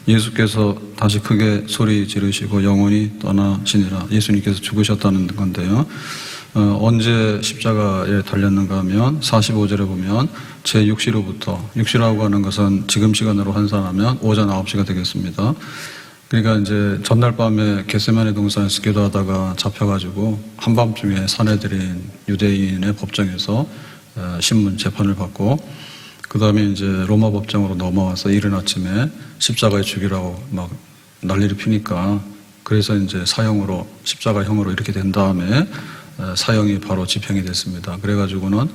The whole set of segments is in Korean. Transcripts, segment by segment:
예수께서 다시 크게 소리 지르시고 영원히 떠나시니라. 예수님께서 죽으셨다는 건데요. 언제 십자가에 달렸는가 하면 45절에 보면 제6시로부터, 6시라고 하는 것은 지금 시간으로 환산하면 오전 9시가 되겠습니다. 그러니까 이제 전날 밤에 겟세마네 동산에서 기도하다가 잡혀가지고 한밤중에 사내들인 유대인의 법정에서 신문 재판을 받고 그 다음에 이제 로마 법정으로 넘어와서 이른 아침에 십자가에 죽이라고 막 난리를 피니까 그래서 이제 사형으로 십자가형으로 이렇게 된 다음에 사형이 바로 집행이 됐습니다. 그래가지고는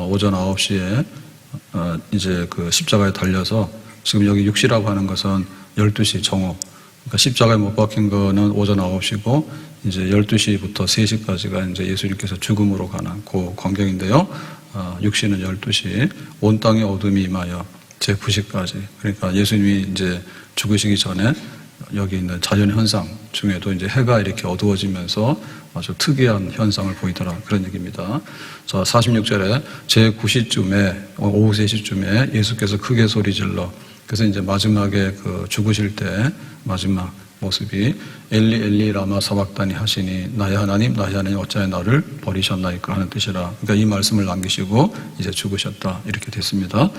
오전 9시에 이제 그 십자가에 달려서 지금 여기 6시라고 하는 것은 12시 정오. 그러니까 십자가에 못 박힌 거는 오전 9시고 이제 12시부터 3시까지가 이제 예수님께서 죽음으로 가는 그 광경인데요. 6시는 12시. 온 땅에 어둠이 임하여 제9시까지. 그러니까 예수님이 이제 죽으시기 전에 여기 있는 자연 현상 중에도 이제 해가 이렇게 어두워지면서 아주 특이한 현상을 보이더라. 그런 얘기입니다. 자, 46절에 제9시쯤에, 오후 3시쯤에 예수께서 크게 소리 질러, 그래서 이제 마지막에 그 죽으실 때 마지막 모습이 엘리 엘리 라마 사박다니 하시니 나의 하나님 어찌하여 나를 버리셨나이까 하는 뜻이라. 그러니까 이 말씀을 남기시고 이제 죽으셨다 이렇게 됐습니다.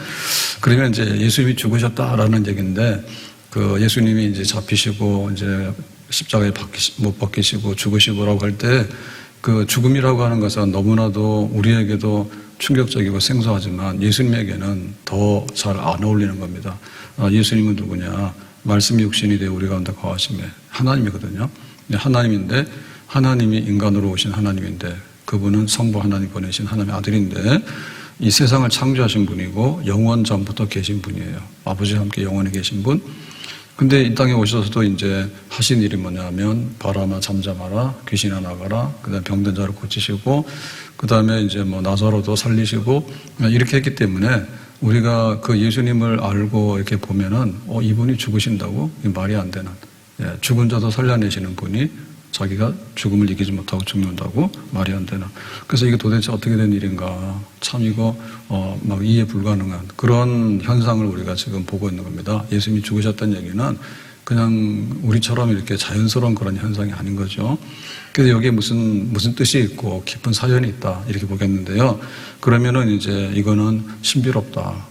그러면 이제 예수님이 죽으셨다라는 얘기인데 그 예수님이 이제 잡히시고 이제 십자가에 못 박히시고 죽으시고라고 할 때 그 죽음이라고 하는 것은 너무나도 우리에게도 충격적이고 생소하지만 예수님에게는 더 잘 안 어울리는 겁니다. 예수님은 누구냐? 말씀이 육신이 되어 우리 가운데 거하심에 하나님이거든요. 하나님인데 하나님이 인간으로 오신 하나님인데 그분은 성부 하나님 보내신 하나님의 아들인데 이 세상을 창조하신 분이고 영원 전부터 계신 분이에요. 아버지와 함께 영원히 계신 분. 근데 이 땅에 오셔서도 이제 하신 일이 뭐냐면 바람아 잠잠하라, 귀신아 나가라, 그다음에 병든 자를 고치시고 그다음에 이제 뭐 나사로도 살리시고 이렇게 했기 때문에 우리가 그 예수님을 알고 이렇게 보면은 이분이 죽으신다고? 말이 안 되는. 죽은 자도 살려내시는 분이 자기가 죽음을 이기지 못하고 죽는다고? 말이 안 되는. 그래서 이게 도대체 어떻게 된 일인가? 참 이거 막 이해 불가능한 그런 현상을 우리가 지금 보고 있는 겁니다. 예수님이 죽으셨다는 얘기는 그냥 우리처럼 이렇게 자연스러운 그런 현상이 아닌 거죠. 그래서 여기에 무슨 뜻이 있고 깊은 사연이 있다 이렇게 보겠는데요. 그러면은 이제 이거는 신비롭다.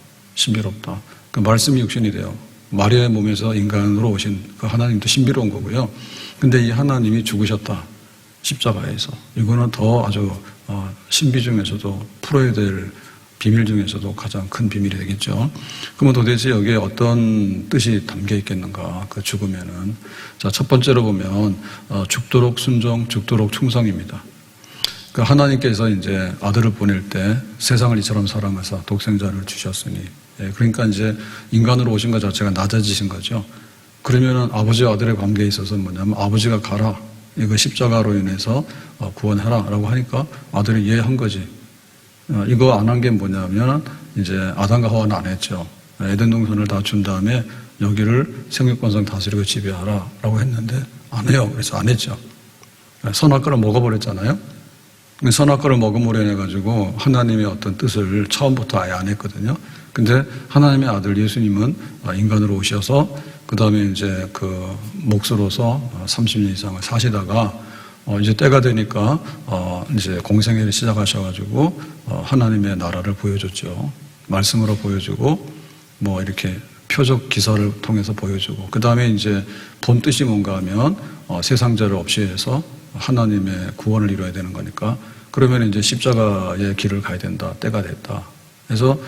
그 말씀이 육신이 돼요. 마리아의 몸에서 인간으로 오신 그 하나님도 신비로운 거고요. 근데 이 하나님이 죽으셨다. 십자가에서. 이거는 더 아주 신비 중에서도 풀어야 될 비밀 중에서도 가장 큰 비밀이 되겠죠. 그러면 도대체 여기에 어떤 뜻이 담겨 있겠는가? 그 죽으면은. 자, 첫 번째로 보면 죽도록 순종, 죽도록 충성입니다. 그 하나님께서 이제 아들을 보낼 때 세상을 이처럼 사랑하사 독생자를 주셨으니, 그러니까 이제 인간으로 오신 것 자체가 낮아지신 거죠. 그러면은 아버지와 아들의 관계에 있어서 뭐냐면 아버지가 가라. 이거 십자가로 인해서 구원하라라고 하니까 아들이 예 한 거지. 이거 안 한 게 뭐냐면 이제 아담과 하와는 안 했죠. 에덴 동산을 다 준 다음에 여기를 생육권상 다스리고 지배하라라고 했는데 안 해요. 그래서 안 했죠. 선악과를 먹어버렸잖아요. 선악과를 먹음으로 인해 가지고 하나님의 어떤 뜻을 처음부터 아예 안 했거든요. 근데 하나님의 아들 예수님은 인간으로 오셔서 그 다음에 이제 그 목수로서 30년 이상을 사시다가 이제 때가 되니까 이제 공생애를 시작하셔가지고 하나님의 나라를 보여줬죠. 말씀으로 보여주고 뭐 이렇게 표적 기사를 통해서 보여주고 그 다음에 이제 본 뜻이 뭔가 하면 세상죄를 없이 해서 하나님의 구원을 이루어야 되는 거니까 그러면 이제 십자가의 길을 가야 된다. 때가 됐다. 그래서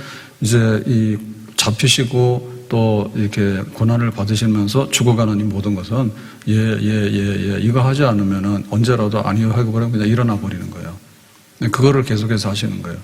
이제 이 잡히시고 또 이렇게 고난을 받으시면서 죽어가는 이 모든 것은 이거 하지 않으면은 언제라도 아니요 하고 그러면 그냥 일어나 버리는 거예요. 그거를 계속해서 하시는 거예요.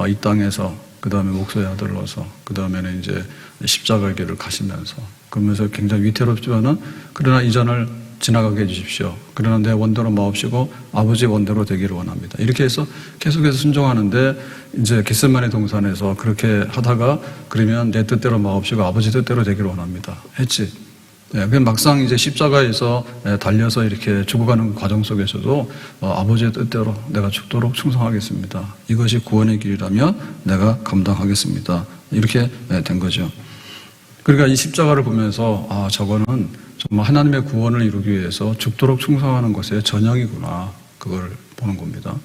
이 땅에서 그 다음에 목소의 아들로서 그 다음에는 이제 십자가의 길을 가시면서 그러면서 굉장히 위태롭지만은 그러나 이전을 지나가게 해주십시오. 그러나 내 원대로 마옵시고 아버지 원대로 되기를 원합니다. 이렇게 해서 계속해서 순종하는데 이제 겟세마네 동산에서 그렇게 하다가 그러면 내 뜻대로 마옵시고 아버지 뜻대로 되기를 원합니다. 했지. 막상 이제 십자가에서 달려서 이렇게 죽어가는 과정 속에서도 아버지의 뜻대로 내가 죽도록 충성하겠습니다. 이것이 구원의 길이라면 내가 감당하겠습니다. 이렇게 된 거죠. 그러니까 이 십자가를 보면서 아, 저거는 정말 하나님의 구원을 이루기 위해서 죽도록 충성하는 것의 전형이구나. 그걸 보는 겁니다.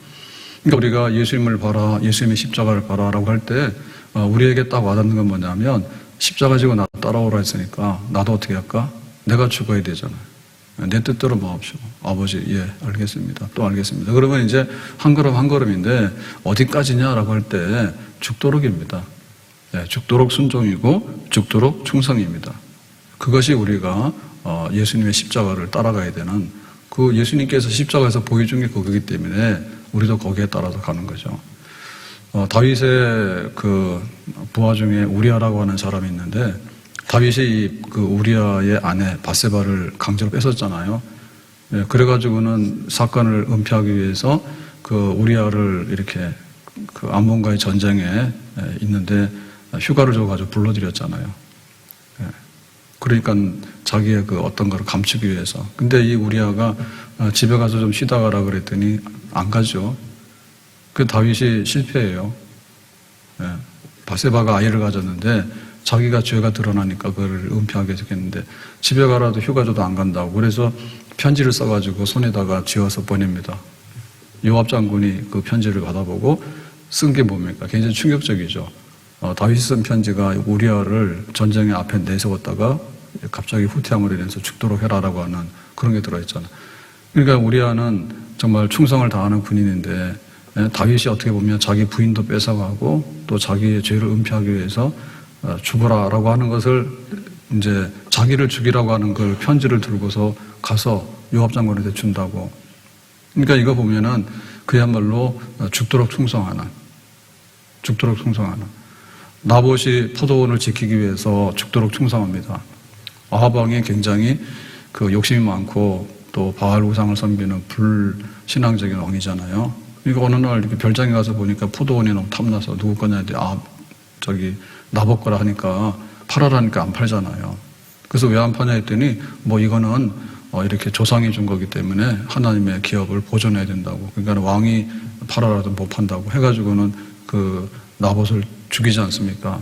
그러니까 우리가 예수님을 봐라, 예수님의 십자가를 봐라라고 할 때 우리에게 딱 와닿는 건 뭐냐면 십자가 지고 나 따라오라 했으니까 나도 어떻게 할까? 내가 죽어야 되잖아요. 내 뜻대로 마옵시고 아버지 예 알겠습니다. 또 알겠습니다. 그러면 이제 한 걸음 한 걸음인데 어디까지냐라고 할 때 죽도록입니다. 예, 죽도록 순종이고 죽도록 충성입니다. 그것이 우리가 예수님의 십자가를 따라가야 되는 그 예수님께서 십자가에서 보여준 게 그거기 때문에 우리도 거기에 따라서 가는 거죠. 다윗의 그 부하 중에 우리아라고 하는 사람이 있는데 다윗이 그 우리아의 아내 바세바를 강제로 뺏었잖아요. 예, 그래가지고는 사건을 은폐하기 위해서 그 우리아를 이렇게 그 암몬과의 전쟁에 있는데 휴가를 줘가지고 불러들였잖아요. 예, 그러니까 자기의 그 어떤 거를 감추기 위해서. 근데 이 우리아가 집에 가서 좀 쉬다 가라 그랬더니 안 가죠. 그 다윗이 실패해요. 예, 바세바가 아이를 가졌는데 자기가 죄가 드러나니까 그걸 은폐하게 됐겠는데 집에 가라도 휴가 줘도 안 간다고. 그래서 편지를 써가지고 손에다가 쥐어서 보냅니다. 요압 장군이 그 편지를 받아보고 쓴 게 뭡니까? 굉장히 충격적이죠. 다윗이 쓴 편지가 우리아를 전쟁의 앞에 내세웠다가 갑자기 후퇴함으로 인해서 죽도록 해라라고 하는 그런 게 들어있잖아요. 그러니까 우리아는 정말 충성을 다하는 군인인데 다윗이 어떻게 보면 자기 부인도 뺏어가고 또 자기의 죄를 은폐하기 위해서 죽어라라고 하는 것을 이제 자기를 죽이라고 하는 그 편지를 들고서 가서 요압 장군한테 준다고. 그러니까 이거 보면은 그야말로 죽도록 충성하는 나봇이 포도원을 지키기 위해서 죽도록 충성합니다. 아합 왕이 굉장히 그 욕심이 많고 또 바알 우상을 섬기는 불신앙적인 왕이잖아요. 그러니까 어느 날 이렇게 별장에 가서 보니까 포도원이 너무 탐나서 누구 거냐 했더니 저기 나봇 거라 하니까 팔아라니까 안 팔잖아요. 그래서 왜 안 파냐 했더니 뭐 이거는 이렇게 조상이 준 거기 때문에 하나님의 기업을 보존해야 된다고. 그러니까 왕이 팔아라도 못 판다고 해가지고는 그 나봇을 죽이지 않습니까?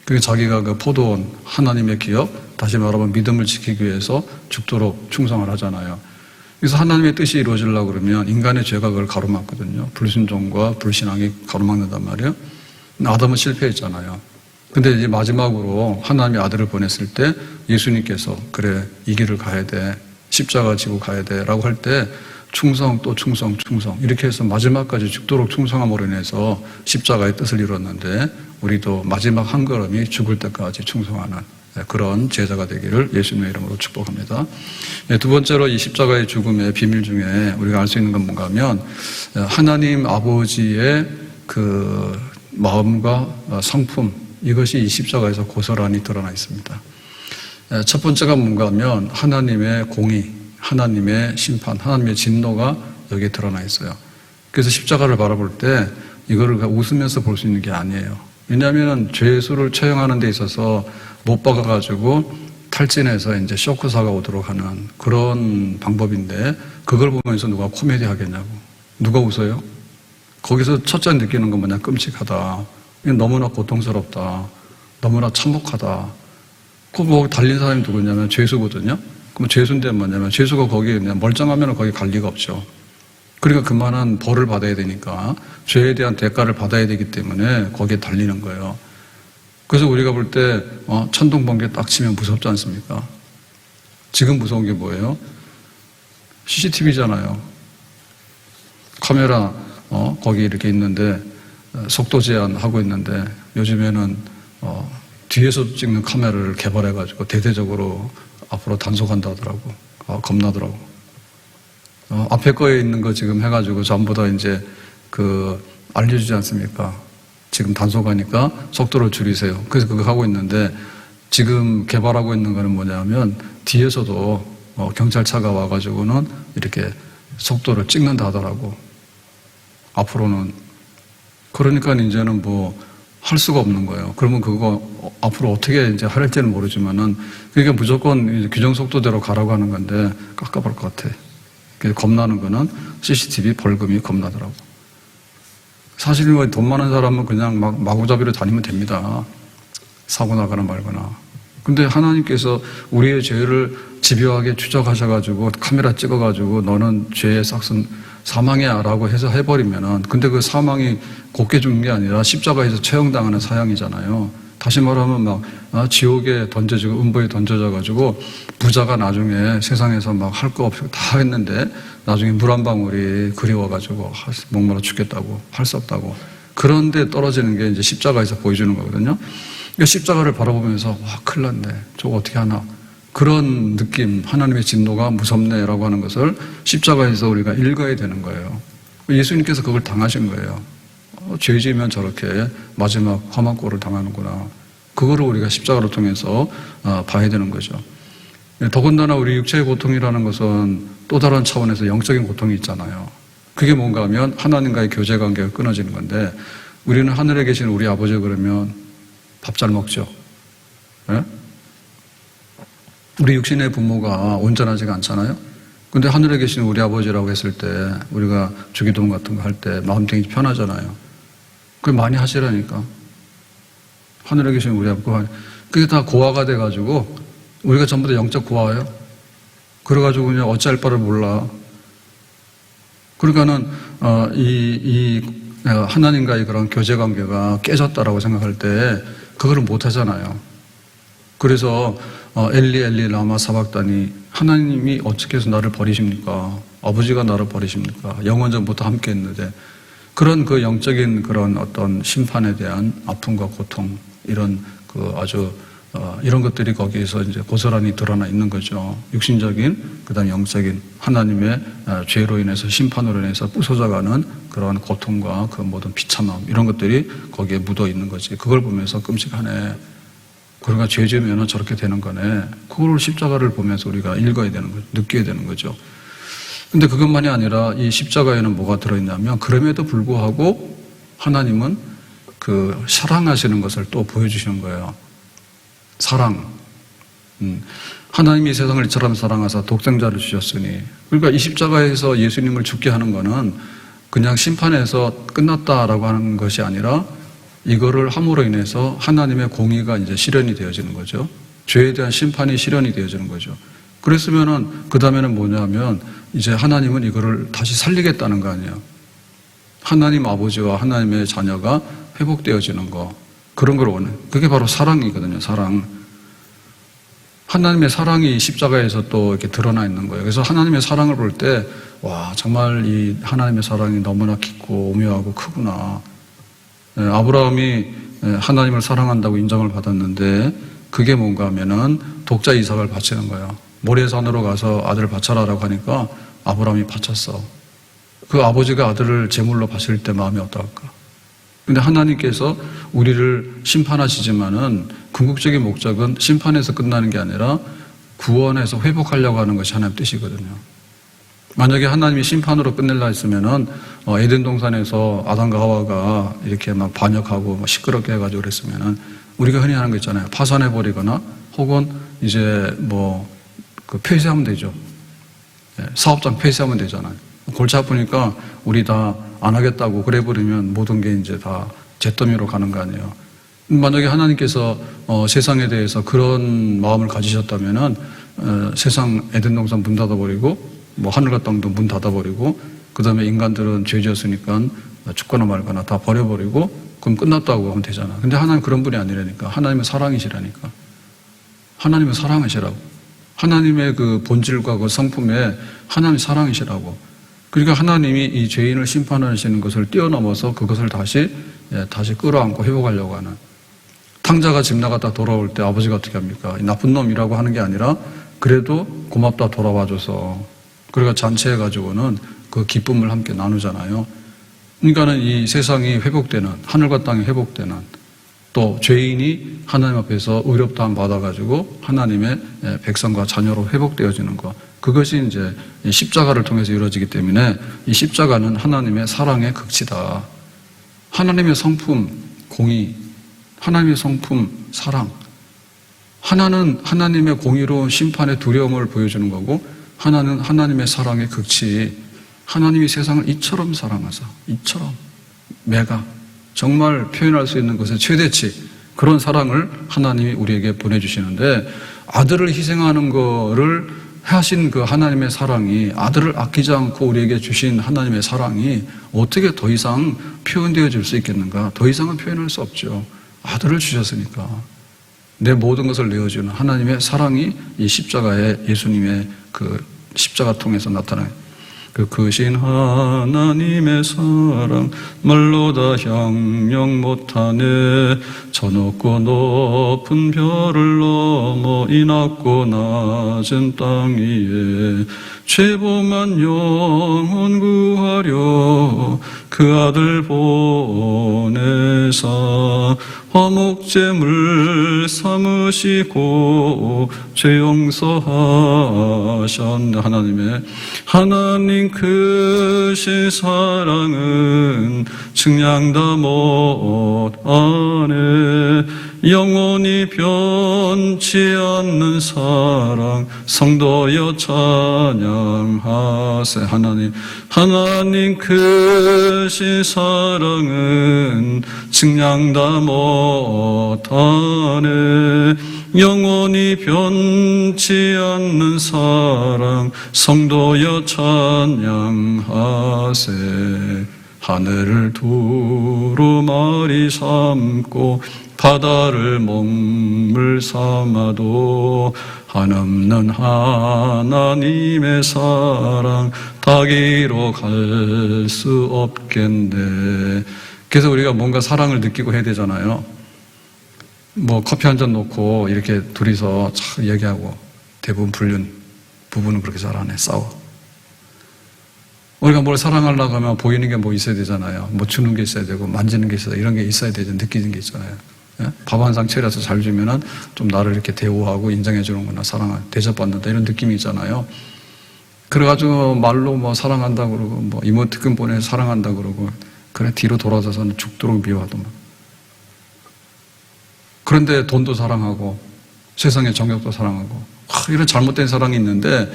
그게 자기가 그 포도원 하나님의 기업, 다시 말하면 믿음을 지키기 위해서 죽도록 충성을 하잖아요. 그래서 하나님의 뜻이 이루어지려고 그러면 인간의 죄가 그걸 가로막거든요. 불순종과 불신앙이 가로막는단 말이에요. 아담은 실패했잖아요. 근데 이제 마지막으로 하나님의 아들을 보냈을 때 예수님께서 그래 이 길을 가야 돼, 십자가 지고 가야 돼라고 할 때 충성 또 충성 이렇게 해서 마지막까지 죽도록 충성함으로 인해서 십자가의 뜻을 이뤘는데 우리도 마지막 한 걸음이 죽을 때까지 충성하는 그런 제자가 되기를 예수님의 이름으로 축복합니다. 두 번째로 이 십자가의 죽음의 비밀 중에 우리가 알 수 있는 건 뭔가 하면 하나님 아버지의 그 마음과 성품, 이것이 이 십자가에서 고스란히 드러나 있습니다. 첫 번째가 뭔가 하면 하나님의 공의, 하나님의 심판, 하나님의 진노가 여기에 드러나 있어요. 그래서 십자가를 바라볼 때 이거를 웃으면서 볼 수 있는 게 아니에요. 왜냐하면 죄수를 처형하는 데 있어서 못 박아가지고 탈진해서 이제 쇼크사가 오도록 하는 그런 방법인데 그걸 보면서 누가 코미디 하겠냐고. 누가 웃어요? 거기서 첫째 느끼는 건 뭐냐? 끔찍하다. 너무나 고통스럽다. 너무나 참혹하다. 거기 달린 사람이 누구냐면 죄수거든요. 그럼 죄수인데 뭐냐면 죄수가 거기에 그냥 멀쩡하면 거기 갈 리가 없죠. 그러니까 그만한 벌을 받아야 되니까 죄에 대한 대가를 받아야 되기 때문에 거기에 달리는 거예요. 그래서 우리가 볼 때 천둥 번개 딱 치면 무섭지 않습니까? 지금 무서운 게 뭐예요? CCTV잖아요. 카메라 거기 이렇게 있는데 속도 제한하고 있는데 요즘에는 뒤에서 찍는 카메라를 개발해가지고 대대적으로 앞으로 단속한다 하더라고. 겁나더라고. 앞에 거에 있는 거 지금 해가지고 전부 다 이제 알려주지 않습니까? 지금 단속하니까 속도를 줄이세요. 그래서 그거 하고 있는데 지금 개발하고 있는 거는 뭐냐면 뒤에서도 경찰차가 와가지고는 이렇게 속도를 찍는다 하더라고. 앞으로는. 그러니까 이제는 할 수가 없는 거예요. 그러면 그거 앞으로 어떻게 이제 할지는 모르지만은 그러니까 무조건 규정 속도대로 가라고 하는 건데 깝깝할 것 같아. 겁나는 거는 CCTV 벌금이 겁나더라고. 사실 돈 많은 사람은 그냥 마구잡이로 다니면 됩니다. 사고 나거나 말거나. 근데 하나님께서 우리의 죄를 집요하게 추적하셔가지고 카메라 찍어가지고 너는 죄의 삭은 사망이야 라고 해서 해버리면은, 근데 그 사망이 곱게 죽는 게 아니라 십자가에서 처형당하는 사형이잖아요. 다시 말하면 막 지옥에 던져지고 음부에 던져져가지고 부자가 나중에 세상에서 막 할 거 없이 다 했는데 나중에 물 한 방울이 그리워가지고 목말라 죽겠다고 할 수 없다고, 그런데 떨어지는 게 이제 십자가에서 보여주는 거거든요. 그러니까 십자가를 바라보면서 와 큰일 났네, 저거 어떻게 하나, 그런 느낌, 하나님의 진노가 무섭네라고 하는 것을 십자가에서 우리가 읽어야 되는 거예요. 예수님께서 그걸 당하신 거예요. 죄 지으면 저렇게 마지막 험한 꼴을 당하는구나. 그거를 우리가 십자가를 통해서 봐야 되는 거죠. 더군다나 우리 육체의 고통이라는 것은 또 다른 차원에서 영적인 고통이 있잖아요. 그게 뭔가 하면 하나님과의 교제 관계가 끊어지는 건데, 우리는 하늘에 계신 우리 아버지 그러면 밥 잘 먹죠. 네? 우리 육신의 부모가 온전하지가 않잖아요. 근데 하늘에 계신 우리 아버지라고 했을 때 우리가 주기도문 같은 거 할 때 마음 되게 편하잖아요. 그걸 많이 하시라니까. 하늘에 계신 우리 아버지, 그게 다 고아가 돼가지고 우리가 전부 다 영적 고아예요. 그래가지고 그냥 어찌할 바를 몰라. 그러니까는 하나님과의 그런 교제 관계가 깨졌다라고 생각할 때 그거를 못 하잖아요. 그래서 엘리 엘리 라마 사박다니, 하나님이 어떻게 해서 나를 버리십니까? 아버지가 나를 버리십니까? 영원전부터 함께 했는데, 그런 그 영적인 그런 어떤 심판에 대한 아픔과 고통, 이런 그 아주 이런 것들이 거기에서 이제 고스란히 드러나 있는 거죠. 육신적인, 그다음 영적인 하나님의 죄로 인해서, 심판으로 인해서 부서져가는 그런 고통과 그 모든 비참함, 이런 것들이 거기에 묻어 있는 거지. 그걸 보면서 끔찍하네, 그러니까 죄 지으면 저렇게 되는 거네, 그걸 십자가를 보면서 우리가 읽어야 되는 거죠. 느껴야 되는 거죠. 근데 그것만이 아니라 이 십자가에는 뭐가 들어있냐면, 그럼에도 불구하고 하나님은 그 사랑하시는 것을 또 보여주시는 거예요. 사랑. 하나님이 세상을 이처럼 사랑하사 독생자를 주셨으니. 그러니까 이 십자가에서 예수님을 죽게 하는 거는 그냥 심판에서 끝났다라고 하는 것이 아니라, 이거를 함으로 인해서 하나님의 공의가 이제 실현이 되어지는 거죠. 죄에 대한 심판이 실현이 되어지는 거죠. 그랬으면은 그 다음에는 뭐냐면, 이제 하나님은 이거를 다시 살리겠다는 거 아니에요. 하나님 아버지와 하나님의 자녀가 회복되어지는 거, 그런 걸 원해. 그게 바로 사랑이거든요. 사랑. 하나님의 사랑이 십자가에서 또 이렇게 드러나 있는 거예요. 그래서 하나님의 사랑을 볼 때, 와, 정말 이 하나님의 사랑이 너무나 깊고 오묘하고 크구나. 아브라함이 하나님을 사랑한다고 인정을 받았는데, 그게 뭔가 하면은 독자 이삭을 바치는 거예요. 모레산으로 가서 아들을 바쳐라라고 하니까 아브라함이 바쳤어. 그 아버지가 아들을 제물로 바칠 때 마음이 어떨까? 근데 하나님께서 우리를 심판하시지만은 궁극적인 목적은 심판에서 끝나는 게 아니라 구원해서 회복하려고 하는 것이 하나님의 뜻이거든요. 만약에 하나님이 심판으로 끝낼라 했으면은 에덴 동산에서 아담과 하와가 이렇게 막 반역하고 막 시끄럽게 해가지고 그랬으면은 우리가 흔히 하는 거 있잖아요. 파산해버리거나 혹은 이제 그 폐쇄하면 되죠. 사업장 폐쇄하면 되잖아요. 골치 아프니까 우리 다 안 하겠다고 그래버리면 모든 게 이제 다 잿더미로 가는 거 아니에요. 만약에 하나님께서 세상에 대해서 그런 마음을 가지셨다면은 세상 에덴 동산 문 닫아버리고 하늘과 땅도 문 닫아버리고, 그 다음에 인간들은 죄 지었으니까 죽거나 말거나 다 버려버리고 그럼 끝났다고 하면 되잖아. 근데 하나님 그런 분이 아니라니까. 하나님은 사랑이시라니까. 하나님은 사랑이시라고. 하나님의 그 본질과 그 성품에 하나님이 사랑이시라고. 그러니까 하나님이 이 죄인을 심판하시는 것을 뛰어넘어서 그것을 다시 끌어안고 회복하려고 하는. 탕자가 집 나갔다 돌아올 때 아버지가 어떻게 합니까? 이 나쁜 놈이라고 하는 게 아니라 그래도 고맙다 돌아와줘서, 그러니까 잔치해가지고는 그 기쁨을 함께 나누잖아요. 그러니까는 이 세상이 회복되는, 하늘과 땅이 회복되는, 또 죄인이 하나님 앞에서 의롭다함 받아가지고 하나님의 백성과 자녀로 회복되어지는 것, 그것이 이제 십자가를 통해서 이루어지기 때문에 이 십자가는 하나님의 사랑의 극치다. 하나님의 성품, 공의, 하나님의 성품, 사랑. 하나는 하나님의 공의로운 심판의 두려움을 보여주는 거고, 하나는 하나님의 사랑의 극치. 하나님이 세상을 이처럼 사랑하사, 이처럼, 메가, 정말 표현할 수 있는 것의 최대치, 그런 사랑을 하나님이 우리에게 보내주시는데 아들을 희생하는 거를 하신 그 하나님의 사랑이 아들을 아끼지 않고 우리에게 주신 하나님의 사랑이 어떻게 더 이상 표현되어질 수 있겠는가? 더 이상은 표현할 수 없죠. 아들을 주셨으니까. 내 모든 것을 내어주는 하나님의 사랑이 이 십자가에 예수님의 그 십자가 통해서 나타나요. 그 크신 하나님의 사랑 말로 다 형용 못하네. 저 높고 높은 별을 넘어 이 낮고 낮은 땅 위에 죄범한 영혼 구하려 그 아들 보내사 화목제물 삼으시고 죄 용서하셨네. 하나님 크신 사랑은 측량 다 못하네. 영원히 변치 않는 사랑 성도여 찬양하세. 하나님 크신 사랑은 측량 다 못하네. 영원히 변치 않는 사랑 성도여 찬양하세. 하늘을 두루마리 삼고 바다를 먹물 삼아도 한없는 하나님의 사랑 닿기로 갈 수 없겠네. 그래서 우리가 뭔가 사랑을 느끼고 해야 되잖아요. 뭐 커피 한 잔 놓고 이렇게 둘이서 참 얘기하고, 대부분 부부는 그렇게 잘 안 해. 싸워. 우리가 뭘 사랑하려고 하면 보이는 게 뭐 있어야 되잖아요. 뭐 주는 게 있어야 되고 만지는 게 있어야 되고 이런 게 있어야 되죠. 느끼는 게 있잖아요. 예? 밥 한 상 차려서 잘 주면은 좀 나를 이렇게 대우하고 인정해 주는구나, 대접받는다 이런 느낌이 있잖아요. 그래가지고 말로 뭐 사랑한다 그러고 뭐 이모티콘 보내 사랑한다 그러고 그래 뒤로 돌아서서는 죽도록 미워하더만. 그런데 돈도 사랑하고 세상의 정욕도 사랑하고 이런 잘못된 사랑이 있는데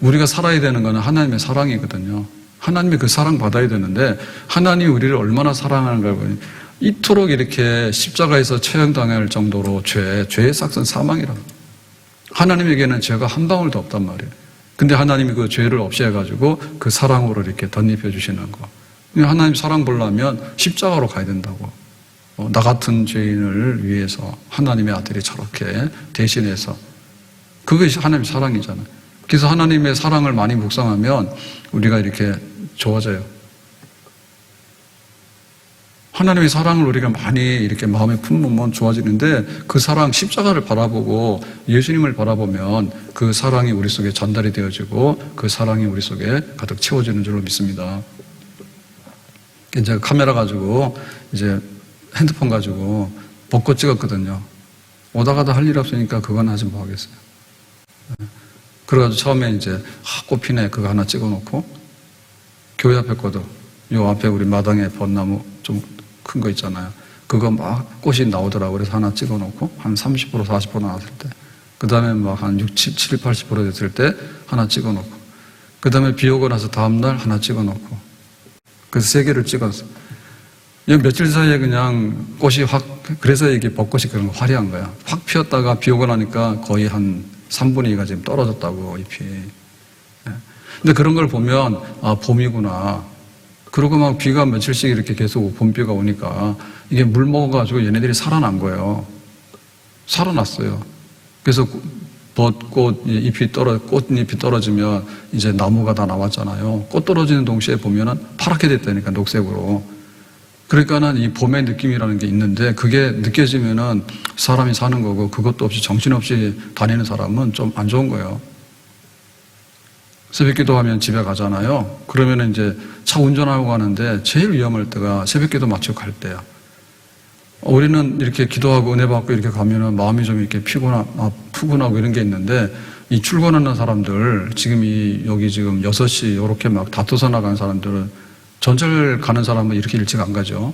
우리가 살아야 되는 것은 하나님의 사랑이거든요. 하나님의 그 사랑 받아야 되는데 하나님이 우리를 얼마나 사랑하는가 보니 이토록 이렇게 십자가에서 처형당할 정도로 죄의 삭선 사망이라고. 하나님에게는 죄가 한 방울도 없단 말이에요. 근데 하나님이 그 죄를 없이 해가지고 그 사랑으로 이렇게 덧입혀 주시는 거. 하나님 사랑 보려면 십자가로 가야 된다고. 나 같은 죄인을 위해서 하나님의 아들이 저렇게 대신해서. 그것이 하나님의 사랑이잖아요. 그래서 하나님의 사랑을 많이 묵상하면 우리가 이렇게 좋아져요. 하나님의 사랑을 우리가 많이 이렇게 마음에 품으면 좋아지는데 그 사랑, 십자가를 바라보고 예수님을 바라보면 그 사랑이 우리 속에 전달이 되어지고 그 사랑이 우리 속에 가득 채워지는 줄로 믿습니다. 이제 카메라 가지고 이제 핸드폰 가지고 벚꽃 찍었거든요. 오다 가다 할 일 없으니까 그건 하지 뭐 하겠어요. 그래가지고 처음에 이제 꽃 피네 그거 하나 찍어놓고 교회 앞에 거도 요 앞에 우리 마당에 벚나무 좀 큰 거 있잖아요. 그거 막 꽃이 나오더라고요. 그래서 하나 찍어놓고 한 30% 40% 나왔을 때 그 다음에 막 한 60, 70, 80% 됐을 때 하나 찍어놓고 그 다음에 비 오고 나서 다음날 하나 찍어놓고 그래서 3개를 찍었어. 며칠 사이에 그냥 꽃이 그래서 이게 벚꽃이 그런 거 화려한 거야. 확 피었다가 비 오고 나니까 거의 한 3분의 2가 지금 떨어졌다고, 잎이. 근데 그런 걸 보면, 아, 봄이구나. 그러고 막 비가 며칠씩 이렇게 계속 봄비가 오니까 이게 물 먹어가지고 얘네들이 살아난 거예요. 살아났어요. 그래서 꽃잎이 떨어지면 이제 나무가 다 나왔잖아요. 꽃 떨어지는 동시에 보면은 파랗게 됐다니까, 녹색으로. 그러니까는 이 봄의 느낌이라는 게 있는데 그게 느껴지면은 사람이 사는 거고 그것도 없이 정신없이 다니는 사람은 좀 안 좋은 거예요. 새벽 기도하면 집에 가잖아요. 그러면은 이제 차 운전하고 가는데 제일 위험할 때가 새벽 기도 마치고 갈 때야. 우리는 이렇게 기도하고 은혜 받고 이렇게 가면은 마음이 좀 이렇게 푸근하고 이런 게 있는데 이 출근하는 사람들 여기 지금 6시 이렇게 막 다투서 나가는 사람들은 전철 가는 사람은 이렇게 일찍 안 가죠.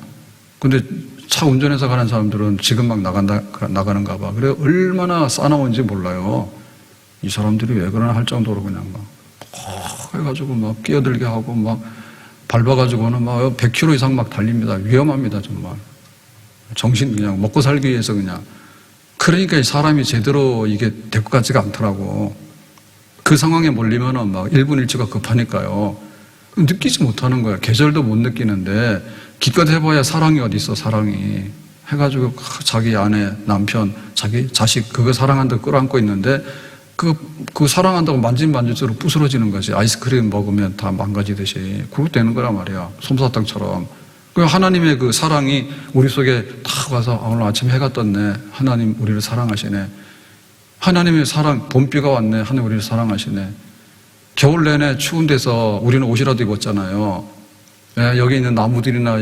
근데 차 운전해서 가는 사람들은 지금 막 나가는가 봐. 그래 얼마나 싸나운지 몰라요. 이 사람들이 왜 그러나 할 정도로 그냥 막 해가지고 막 끼어들게 하고 막 밟아가지고는 막 100km 이상 막 달립니다. 위험합니다, 정말. 정신 그냥 먹고 살기 위해서 그냥. 그러니까 이 사람이 제대로 이게 될 것 같지가 않더라고. 그 상황에 몰리면은 막 1분 1초가 급하니까요. 느끼지 못하는 거야. 계절도 못 느끼는데 기껏 해봐야 사랑이 어디 있어, 사랑이. 해가지고 자기 아내, 남편, 자기 자식 그거 사랑한다고 끌어안고 있는데 그 사랑한다고 만질수록 부스러지는 거지. 아이스크림 먹으면 다 망가지듯이. 그렇게 되는 거란 말이야. 솜사탕처럼. 그 하나님의 그 사랑이 우리 속에 딱 와서 오늘 아침에 해가 떴네. 하나님 우리를 사랑하시네. 하나님의 사랑, 봄비가 왔네. 하나님 우리를 사랑하시네. 겨울 내내 추운 데서 우리는 옷이라도 입었잖아요. 여기 있는 나무들이나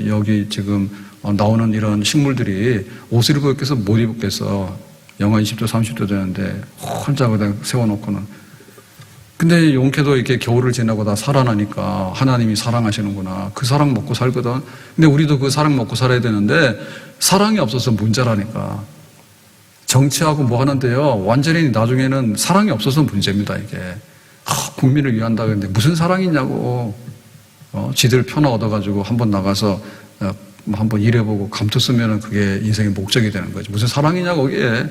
여기 지금 나오는 이런 식물들이 옷을 입고 있겠어? 못 입겠어. 영하 20도, 30도 되는데 혼자 그냥 세워놓고는. 근데 용케도 이렇게 겨울을 지나고 다 살아나니까 하나님이 사랑하시는구나. 그 사랑 먹고 살거든. 근데 우리도 그 사랑 먹고 살아야 되는데 사랑이 없어서 문제라니까. 정치하고 뭐 하는데요. 완전히 나중에는 사랑이 없어서 문제입니다, 이게. 국민을 위한다 그랬는데 무슨 사랑이 있냐고. 지들 편을 얻어가지고 한번 나가서 한번 일해보고 감투 쓰면은 그게 인생의 목적이 되는 거지. 무슨 사랑이냐고, 그게.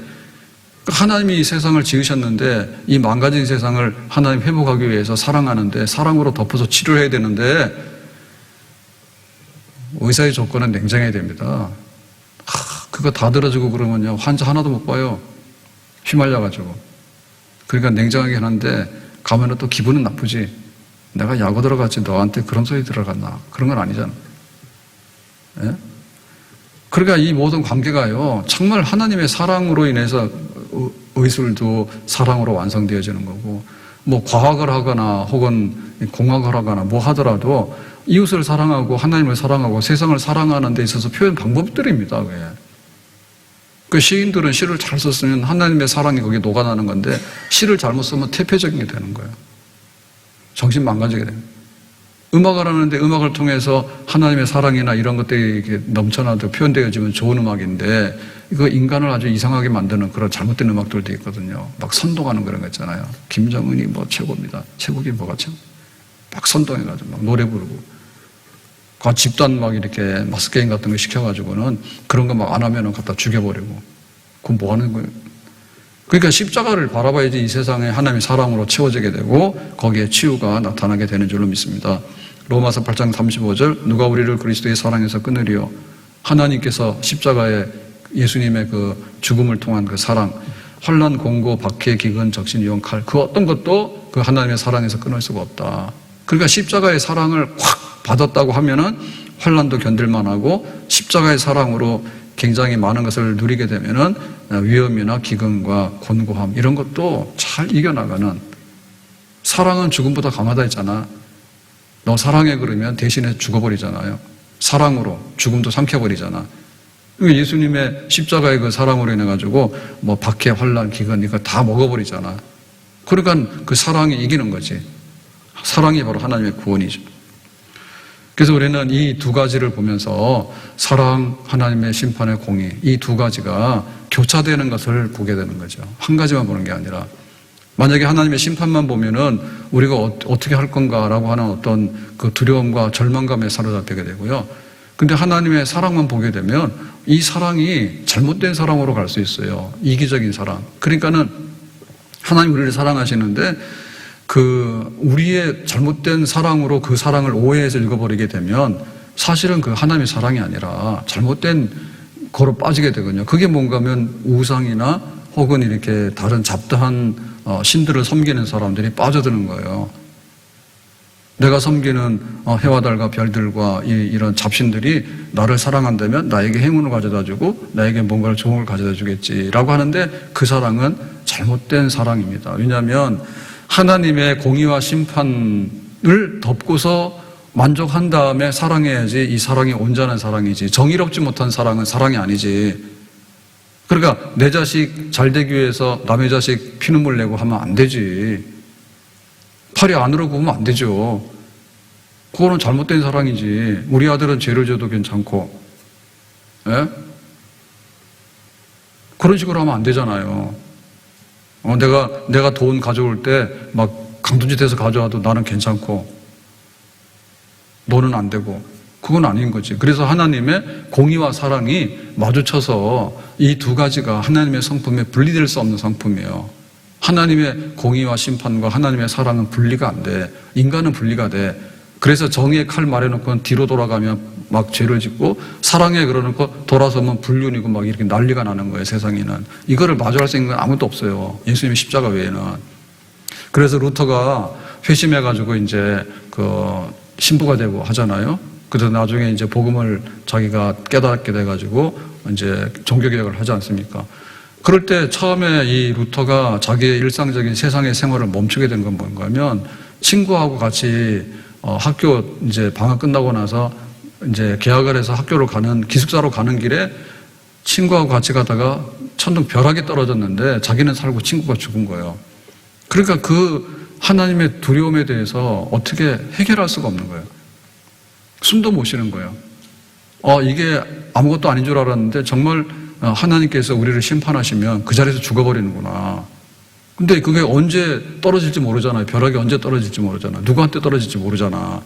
하나님이 이 세상을 지으셨는데 이 망가진 세상을 하나님 회복하기 위해서 사랑하는데 사랑으로 덮어서 치료를 해야 되는데 의사의 조건은 냉정해야 됩니다. 그거 다 들어주고 그러면요. 환자 하나도 못 봐요. 휘말려가지고. 그러니까 냉정하게 하는데 가면은 또 기분은 나쁘지. 내가 야구 들어갔지 너한테 그런 소리 들어갔나. 그런 건 아니잖아. 예? 그러니까 이 모든 관계가요. 정말 하나님의 사랑으로 인해서 의술도 사랑으로 완성되어지는 거고 뭐 과학을 하거나 혹은 공학을 하거나 뭐 하더라도 이웃을 사랑하고 하나님을 사랑하고 세상을 사랑하는 데 있어서 표현 방법들입니다. 그게. 그 시인들은 시를 잘 썼으면 하나님의 사랑이 거기에 녹아나는 건데 시를 잘못 쓰면 태폐적인 게 되는 거예요. 정신 망가지게 됩니다. 음악을 하는데 음악을 통해서 하나님의 사랑이나 이런 것들이 이렇게 넘쳐나도 표현되어지면 좋은 음악인데 이거 인간을 아주 이상하게 만드는 그런 잘못된 음악들도 있거든요. 막 선동하는 그런 거 있잖아요. 김정은이 뭐 최고입니다. 최고기 뭐가 최고? 막 선동해가지고 막 노래 부르고 그 집단 막 이렇게 마스게임 같은 거 시켜가지고는 그런 거 막 안 하면은 갖다 죽여버리고 그건 뭐 하는 거예요? 그러니까 십자가를 바라봐야지 이 세상에 하나님의 사랑으로 채워지게 되고 거기에 치유가 나타나게 되는 줄로 믿습니다. 로마서 8장 35절 누가 우리를 그리스도의 사랑에서 끊으리요. 하나님께서 십자가에 예수님의 그 죽음을 통한 그 사랑, 환난, 공고, 박해, 기근, 적신, 유언, 칼 그 어떤 것도 그 하나님의 사랑에서 끊을 수가 없다. 그러니까 십자가의 사랑을 확 받았다고 하면은 환난도 견딜만 하고 십자가의 사랑으로 굉장히 많은 것을 누리게 되면은 위험이나 기근과 곤고함 이런 것도 잘 이겨나가는. 사랑은 죽음보다 강하다 했잖아. 너 사랑해 그러면 대신에 죽어버리잖아요. 사랑으로 죽음도 삼켜버리잖아. 예수님의 십자가의 그 사랑으로 인해 가지고 뭐 박해, 환난, 기근 이거 다 먹어버리잖아. 그러니까 그 사랑이 이기는 거지. 사랑이 바로 하나님의 구원이죠. 그래서 우리는 이 두 가지를 보면서 사랑, 하나님의 심판의 공의 이 두 가지가 교차되는 것을 보게 되는 거죠. 한 가지만 보는 게 아니라 만약에 하나님의 심판만 보면은 우리가 어떻게 할 건가라고 하는 어떤 그 두려움과 절망감에 사로잡히게 되고요. 근데 하나님의 사랑만 보게 되면 이 사랑이 잘못된 사랑으로 갈 수 있어요. 이기적인 사랑. 그러니까는 하나님 우리를 사랑하시는데 그 우리의 잘못된 사랑으로 그 사랑을 오해해서 읽어버리게 되면 사실은 그 하나님의 사랑이 아니라 잘못된 거로 빠지게 되거든요. 그게 뭔가 하면 우상이나 혹은 이렇게 다른 잡다한 신들을 섬기는 사람들이 빠져드는 거예요. 내가 섬기는 해와 달과 별들과 이런 잡신들이 나를 사랑한다면 나에게 행운을 가져다주고 나에게 뭔가를 좋은 걸 가져다주겠지라고 하는데 그 사랑은 잘못된 사랑입니다. 왜냐하면 하나님의 공의와 심판을 덮고서 만족한 다음에 사랑해야지 이 사랑이 온전한 사랑이지 정의롭지 못한 사랑은 사랑이 아니지. 그러니까 내 자식 잘 되기 위해서 남의 자식 피눈물 내고 하면 안 되지. 팔이 안으로 굽으면 안 되죠. 그거는 잘못된 사랑이지. 우리 아들은 죄를 져도 괜찮고, 예? 그런 식으로 하면 안 되잖아요. 내가 돈 가져올 때 막 강도짓해서 가져와도 나는 괜찮고, 너는 안 되고. 그건 아닌 거지. 그래서 하나님의 공의와 사랑이 마주쳐서 이 두 가지가 하나님의 성품에 분리될 수 없는 성품이에요. 하나님의 공의와 심판과 하나님의 사랑은 분리가 안 돼. 인간은 분리가 돼. 그래서 정의의 칼 말해놓고 뒤로 돌아가면 막 죄를 짓고, 사랑에 그러놓고 돌아서면 불륜이고 막 이렇게 난리가 나는 거예요, 세상에는. 이거를 마주할 수 있는 건 아무도 없어요, 예수님의 십자가 외에는. 그래서 루터가 회심해가지고 이제 신부가 되고 하잖아요. 그래서 나중에 이제 복음을 자기가 깨닫게 돼가지고 이제 종교개혁을 하지 않습니까? 그럴 때 처음에 이 루터가 자기의 일상적인 세상의 생활을 멈추게 된 건 뭔가 하면, 친구하고 같이 학교 이제 방학 끝나고 나서 이제 개학을 해서 학교를 기숙사로 가는 길에 친구하고 같이 가다가 천둥 벼락이 떨어졌는데 자기는 살고 친구가 죽은 거예요. 그러니까 그 하나님의 두려움에 대해서 어떻게 해결할 수가 없는 거예요. 숨도 못 쉬는 거예요. 이게 아무것도 아닌 줄 알았는데 정말 하나님께서 우리를 심판하시면 그 자리에서 죽어버리는구나. 근데 그게 언제 떨어질지 모르잖아요. 벼락이 언제 떨어질지 모르잖아. 누구한테 떨어질지 모르잖아.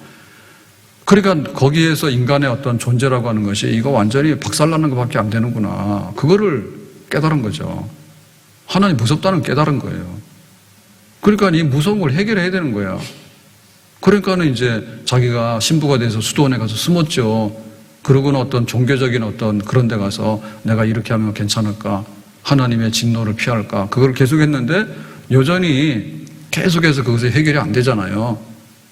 그러니까 거기에서 인간의 어떤 존재라고 하는 것이 이거 완전히 박살나는 것밖에 안 되는구나. 그거를 깨달은 거죠. 하나님 무섭다는 깨달은 거예요. 그러니까 이 무서운 걸 해결해야 되는 거야. 그러니까는 이제 자기가 신부가 돼서 수도원에 가서 숨었죠. 그러고는 어떤 종교적인 어떤 그런 데 가서 내가 이렇게 하면 괜찮을까? 하나님의 진노를 피할까? 그걸 계속했는데 여전히 계속해서 그것이 해결이 안 되잖아요.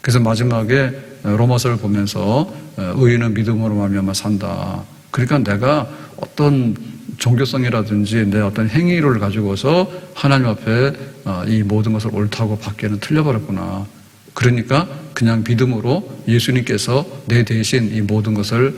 그래서 마지막에 로마서를 보면서 의인은 믿음으로 말미암아 산다. 그러니까 내가 어떤 종교성이라든지 내 어떤 행위를 가지고서 하나님 앞에 이 모든 것을 옳다고 받기에는 틀려버렸구나. 그러니까 그냥 믿음으로 예수님께서 내 대신 이 모든 것을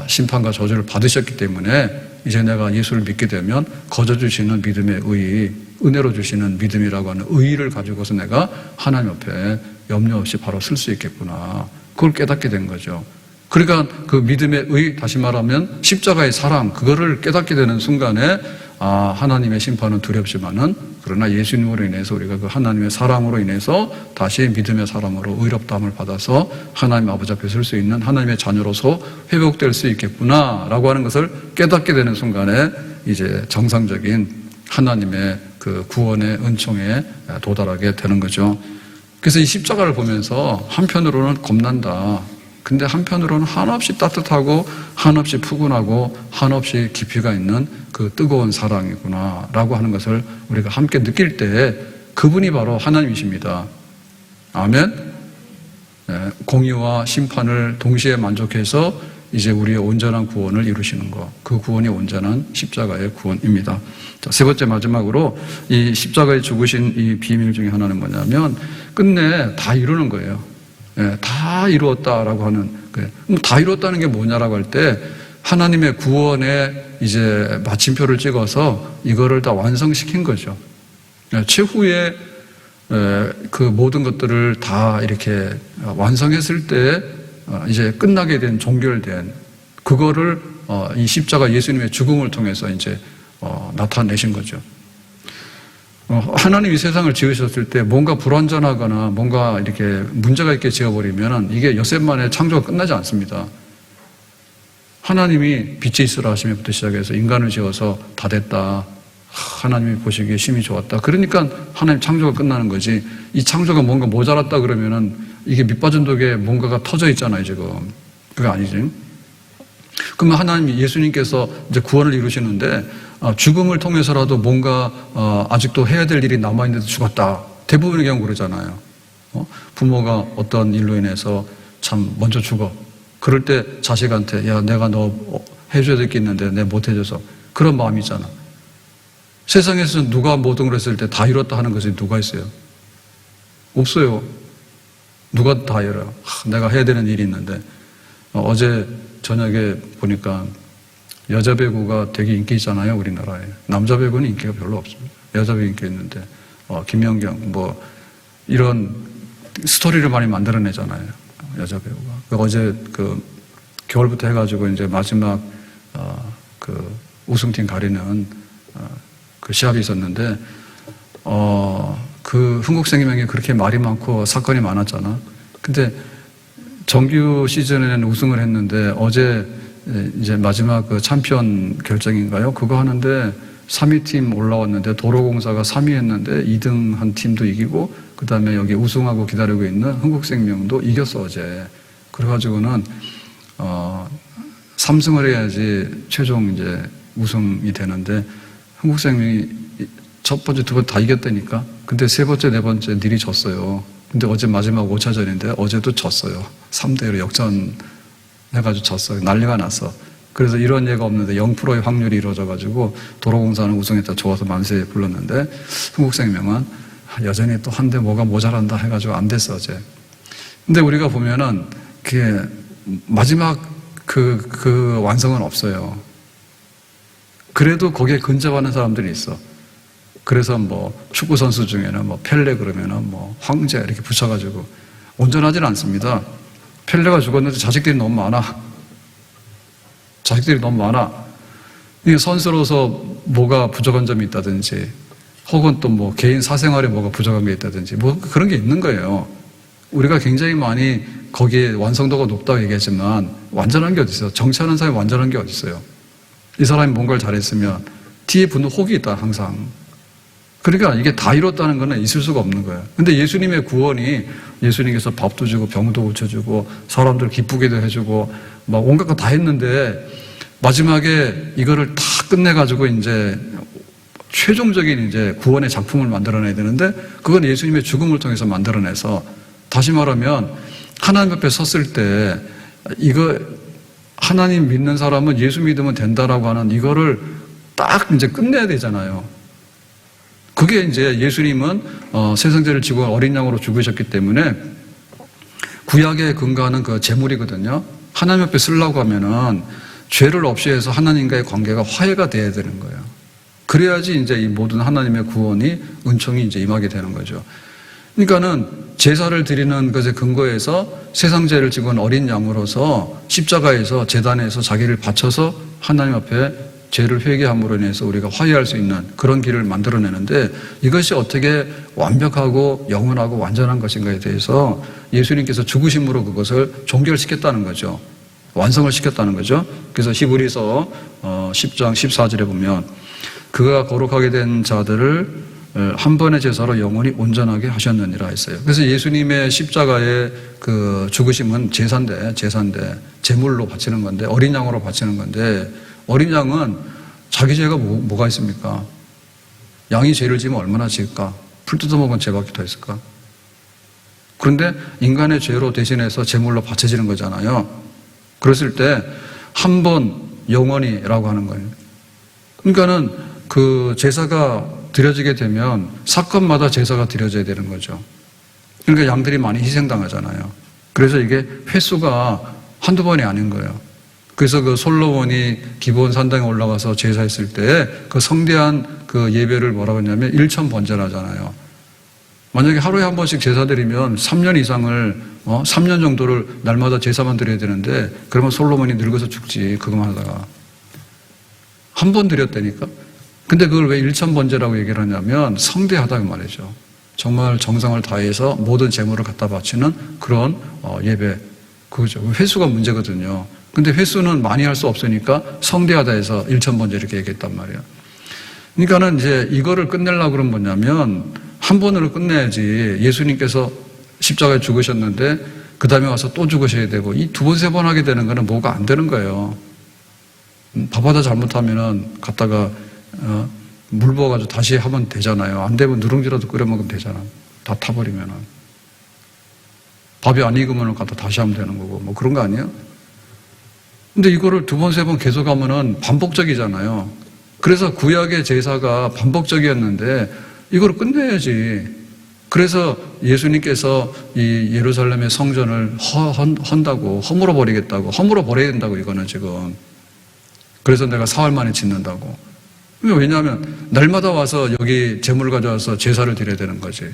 심판과 저주를 받으셨기 때문에 이제 내가 예수를 믿게 되면 거저 주시는 믿음의 의, 은혜로 주시는 믿음이라고 하는 의의를 가지고서 내가 하나님 앞에 염려 없이 바로 쓸 수 있겠구나. 그걸 깨닫게 된 거죠. 그러니까 그 믿음의 의, 다시 말하면 십자가의 사랑, 그거를 깨닫게 되는 순간에 하나님의 심판은 두렵지만은 그러나 예수님으로 인해서 우리가 그 하나님의 사랑으로 인해서 다시 믿음의 사람으로 의롭다함을 받아서 하나님 아버지 앞에 설 수 있는 하나님의 자녀로서 회복될 수 있겠구나라고 하는 것을 깨닫게 되는 순간에 이제 정상적인 하나님의 그 구원의 은총에 도달하게 되는 거죠. 그래서 이 십자가를 보면서 한편으로는 겁난다. 근데 한편으로는 한없이 따뜻하고 한없이 푸근하고 한없이 깊이가 있는 그 뜨거운 사랑이구나 라고 하는 것을 우리가 함께 느낄 때 그분이 바로 하나님이십니다. 아멘. 공의와 심판을 동시에 만족해서 이제 우리의 온전한 구원을 이루시는 것, 그 구원이 온전한 십자가의 구원입니다. 자, 세 번째 마지막으로 이 십자가에 죽으신 이 비밀 중에 하나는 뭐냐면 끝내 다 이루는 거예요. 다 이루었다라고 하는 거예요. 다 이루었다는 게 뭐냐라고 할 때 하나님의 구원에 이제 마침표를 찍어서 이거를 다 완성시킨 거죠. 최후의 그 모든 것들을 다 이렇게 완성했을 때 이제 끝나게 된 종결된 그거를 이 십자가 예수님의 죽음을 통해서 이제 나타내신 거죠. 하나님이 세상을 지으셨을 때 뭔가 불완전하거나 뭔가 이렇게 문제가 있게 지어버리면 이게 엿새 만에 창조가 끝나지 않습니다. 하나님이 빛이 있으라 하심에부터 시작해서 인간을 지어서 다 됐다. 하나님이 보시기에 심히 좋았다. 그러니까 하나님 창조가 끝나는 거지. 이 창조가 뭔가 모자랐다 그러면은 이게 밑빠진 독에 뭔가가 터져 있잖아요, 지금. 그게 아니지. 그러면 하나님이 예수님께서 이제 구원을 이루시는데 죽음을 통해서라도 뭔가 아직도 해야 될 일이 남아있는데도 죽었다. 대부분의 경우 그러잖아요. 부모가 어떤 일로 인해서 참 먼저 죽어. 그럴 때 자식한테 야 내가 너 해줘야 될 게 있는데 내가 못 해줘서 그런 마음이 있잖아. 세상에서 누가 모든 걸 했을 때 다 이뤘다 하는 것이 누가 있어요? 없어요. 누가 다 이뤄요? 내가 해야 되는 일이 있는데 어제 저녁에 보니까 여자 배구가 되게 인기 있잖아요, 우리나라에. 남자 배구는 인기가 별로 없습니다. 여자 배구 인기 있는데 김연경 뭐 이런 스토리를 많이 만들어내잖아요, 여자 배우가. 어제 그 겨울부터 해가지고 이제 마지막 그 우승팀 가리는 그 시합이 있었는데 그 흥국생명이 그렇게 말이 많고 사건이 많았잖아. 근데 정규 시즌에는 우승을 했는데 어제 이제 마지막 그 챔피언 결정인가요? 그거 하는데 3위 팀 올라왔는데 도로공사가 3위 했는데 2등 한 팀도 이기고 그 다음에 여기 우승하고 기다리고 있는 흥국생명도 이겼어 어제. 그래가지고는 3승을 해야지 최종 이제 우승이 되는데 흥국생명이 첫 번째, 두 번째 다 이겼다니까. 근데 세 번째, 네 번째 미리 졌어요. 근데 어제 마지막 5차전인데 어제도 졌어요. 3대1로 역전 해가지고 졌어요. 난리가 났어. 그래서 이런 예가 없는데 0%의 확률이 이루어져가지고 도로공사는 우승했다 좋아서 만세 불렀는데 흥국생명은 여전히 또 한데 뭐가 모자란다 해가지고 안 됐어 어제. 근데 우리가 보면은 그게 마지막 그 완성은 없어요. 그래도 거기에 근접하는 사람들이 있어. 그래서 뭐 축구 선수 중에는 뭐 펠레 그러면은 뭐 황제 이렇게 붙여가지고 온전하지는 않습니다. 펠레가 죽었는데 자식들이 너무 많아. 자식들이 너무 많아. 이게 선수로서 뭐가 부족한 점이 있다든지, 혹은 또 뭐 개인 사생활에 뭐가 부족한 게 있다든지, 뭐 그런 게 있는 거예요. 우리가 굉장히 많이 거기에 완성도가 높다고 얘기하지만 완전한 게 어디 있어요? 정치하는 사람이 완전한 게 어디 있어요? 이 사람이 뭔가를 잘했으면 뒤에 붙는 혹이 있다 항상. 그러니까 이게 다 이뤘다는 건 있을 수가 없는 거예요. 근데 예수님의 구원이 예수님께서 밥도 주고 병도 고쳐주고 사람들 기쁘게도 해주고 막 온갖 거 다 했는데 마지막에 이거를 다 끝내가지고 이제 최종적인 이제 구원의 작품을 만들어내야 되는데 그건 예수님의 죽음을 통해서 만들어내서 다시 말하면 하나님 앞에 섰을 때 이거 하나님 믿는 사람은 예수 믿으면 된다라고 하는 이거를 딱 이제 끝내야 되잖아요. 그게 이제 예수님은 세상죄를 지고 어린 양으로 죽으셨기 때문에 구약에 근거하는 그 제물이거든요. 하나님 앞에 쓰려고 하면은 죄를 없이 해서 하나님과의 관계가 화해가 돼야 되는 거예요. 그래야지 이제 이 모든 하나님의 구원이 은총이 이제 임하게 되는 거죠. 그러니까는 제사를 드리는 것에 근거해서 세상 죄를 지고 어린 양으로서 십자가에서 제단에서 자기를 바쳐서 하나님 앞에 죄를 회개함으로 인해서 우리가 화해할 수 있는 그런 길을 만들어내는데 이것이 어떻게 완벽하고 영원하고 완전한 것인가에 대해서 예수님께서 죽으심으로 그것을 종결시켰다는 거죠. 완성을 시켰다는 거죠. 그래서 히브리서 10장 14절에 보면 그가 거룩하게 된 자들을 한 번의 제사로 영원히 온전하게 하셨느니라 했어요. 그래서 예수님의 십자가의 그 죽으심은 제사인데 제물로 바치는 건데 어린 양으로 바치는 건데 어린 양은 자기 죄가 뭐가 있습니까? 양이 죄를 지면 얼마나 지을까? 풀 뜯어먹은 죄밖에 더 있을까? 그런데 인간의 죄로 대신해서 제물로 바쳐지는 거잖아요. 그랬을 때 한 번 영원히라고 하는 거예요. 그러니까는 그 제사가 드려지게 되면 사건마다 제사가 드려져야 되는 거죠. 그러니까 양들이 많이 희생당하잖아요. 그래서 이게 횟수가 한두 번이 아닌 거예요. 그래서 그 솔로몬이 기브온 산당에 올라가서 제사했을 때 그 성대한 그 예배를 뭐라고 했냐면 1000번제라잖아요. 만약에 하루에 한 번씩 제사 드리면 3년 이상을 3년 정도를 날마다 제사만 드려야 되는데 그러면 솔로몬이 늙어서 죽지 그것만 하다가 한 번 드렸다니까. 근데 그걸 왜 1000번제라고 얘기를 하냐면 성대하다고 말이죠. 정말 정성을 다해서 모든 재물을 갖다 바치는 그런 예배 그거죠. 횟수가 문제거든요. 근데 횟수는 많이 할 수 없으니까 성대하다 해서 1000번제 이렇게 얘기했단 말이에요. 그러니까는 이제 이거를 끝내려고 그러면 뭐냐면 한 번으로 끝내야지. 예수님께서 십자가에 죽으셨는데 그 다음에 와서 또 죽으셔야 되고 이 두 번, 세 번 하게 되는 거는 뭐가 안 되는 거예요. 밥 하다 잘못하면은 갔다가 물 부어가지고 다시 하면 되잖아요. 안 되면 누룽지라도 끓여 먹으면 되잖아. 다 타버리면은. 밥이 안 익으면 갖다 다시 하면 되는 거고 뭐 그런 거 아니에요? 근데 이거를 두 번, 세 번 계속 하면은 반복적이잖아요. 그래서 구약의 제사가 반복적이었는데 이걸 끝내야지. 그래서 예수님께서 이 예루살렘의 성전을 헌다고 허물어 버리겠다고 허물어 버려야 된다고 이거는 지금. 그래서 내가 사흘 만에 짓는다고. 왜냐하면 날마다 와서 여기 제물을 가져와서 제사를 드려야 되는 거지.